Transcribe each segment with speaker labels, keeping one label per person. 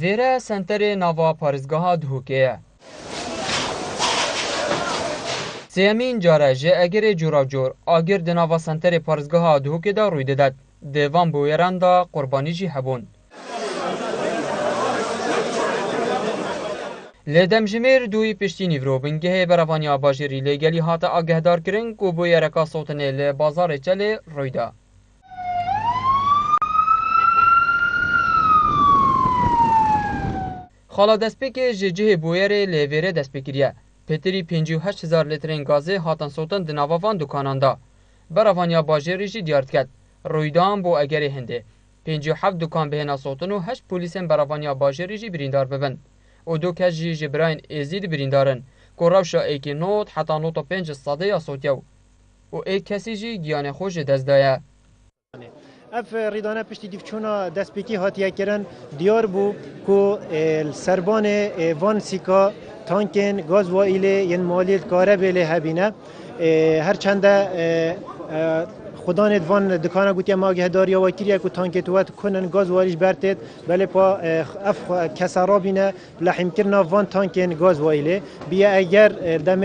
Speaker 1: Vêre senterê nava parêzgeha Duhokê ye. Sêmîn care ji egerê curacor agir di nava senterê parêzgeha Duhokê de rûy dide. Di van bûyeran de qurbanî jî hebûn. Li Demjimêr dûyî piştî nîvro bingehê berevaniya bajêrî lêgelî hate agehdarkirin ku bûyereka sotinê li bazarê Çelê rûy da. Xala destpêkê ji cihê bûyerê li vêrê destpêkiriye. Pêtirî 58,000 litrên gazê hatin sotin di nava van dukanan da. Berevaniya bajêrî jî diyar diket. Rûydan bû egerê Hindê. 57 dukan bihêna sotin û 8 polîsên berevaniya bajêrî jî birîndar bibin. û du kes jî ji birayên êzî dibirîndarin ku rewşa êkî not heta nota 5 sadê ya sotiye û êk kesî jî giyanê xwe ji dest daye.
Speaker 2: Ev rîdana piştî dîvçûna destpêkî hatiye kirin diyar bû ku serbanê van sîka tankên gaz waîlê yên maliyet karebê lê hebîne herçende خودانت وان دکانه گویی ما گهداری و کیریه کو تانکت وات کنن گاز واریش برتید بله پا اف کسرابینه لحیم کرنا وان تانکن گاز وایله بیا اگر دم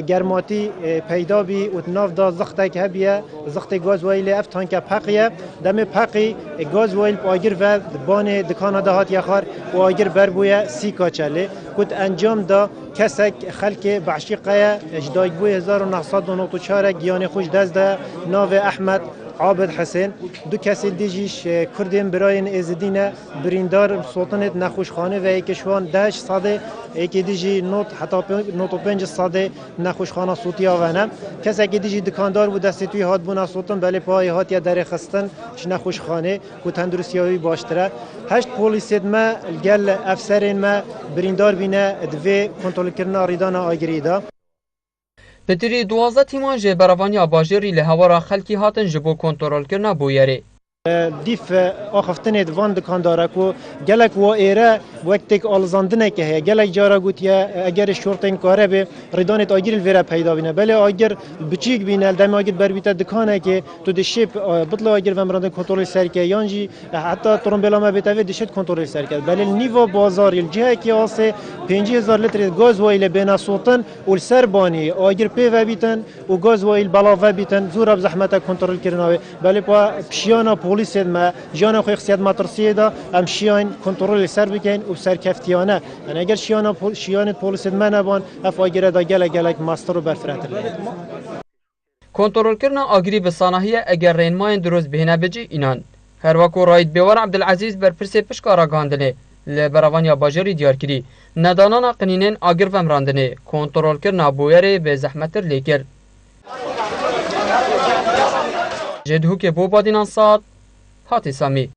Speaker 2: گرماتی پیدا بی و ناف دا زخته که بیا زخت گاز وایله اف تانک پقیه دم پقی گاز وایل پاگیر و بان دکانه دهات یخار و آگیر بر بویا سی کاچله کد انجام دا کسک خلک بعشقه اجدای بوی 1994 گیان خوش دست ده ناو احمد عابد حسین دو کسی دیجیش کردیم براین ازدینه بریندار سلطنت نخوشخانه و یکشوان 10 ساده یکی دیجی نوت حتی نوت 5 ساده نخوشخانه صوتی آونه کسی که دیجی دکاندار بود دستی توی هات بونا سلطن بله پای هات یا در خستن چ نخوشخانه کو تندرسیایی باشتره 8 پلیسید ما گل افسرین ما بریندار بینه دوی کنترل کردن ریدان آگریدا
Speaker 1: Pêtirî 12 tîman ji berevaniya bajêrî li hewara xelkî hatin ji bo kontrolkirina bûyerê.
Speaker 2: دیف آخفتنید وان دکانداره کو گلک و ایره وقتی که آلزاندنه که هست گلک جارا گوتیه اگر شورتین کاره به ریدانت آگیر الویره پیدا بینه بله آگیر بچیک بینه دم آگیر بربیت دکانه که تو دشیب بطل آگیر ومرانده کنترل سر که یانجی حتی ترمبلا ما بتوی دشت کنترل سر که بله نیو بازار الجه که آسه 5000 لیتر گاز وایل بین صوتن و سر بانی آگیر پی و بیتن و گاز وایل بالا و بیتن زور اب زحمت کنترل کردن بله پا پشیانا پلیس ما جانا خو اقتصاد ماترسیه دا ام شیان کنترل سر بکن و سرکفتیانه یعنی اگر شیان پلیس ما نبان اف اگر دا گلک ماستر و برفرات
Speaker 1: کنترل کردن آگری به صنایع اگر رینماین درست بهینه بجی اینان هر وکو راید بیوار عبدالعزیز بر پرسه پشکارا گاندنه لبروانیا باجری دیار کری ندانان قنینین آگر ومراندنه کنترل کردن بویره به زحمتر لیکر جدهو که بو بادینان ساد هاتی سامی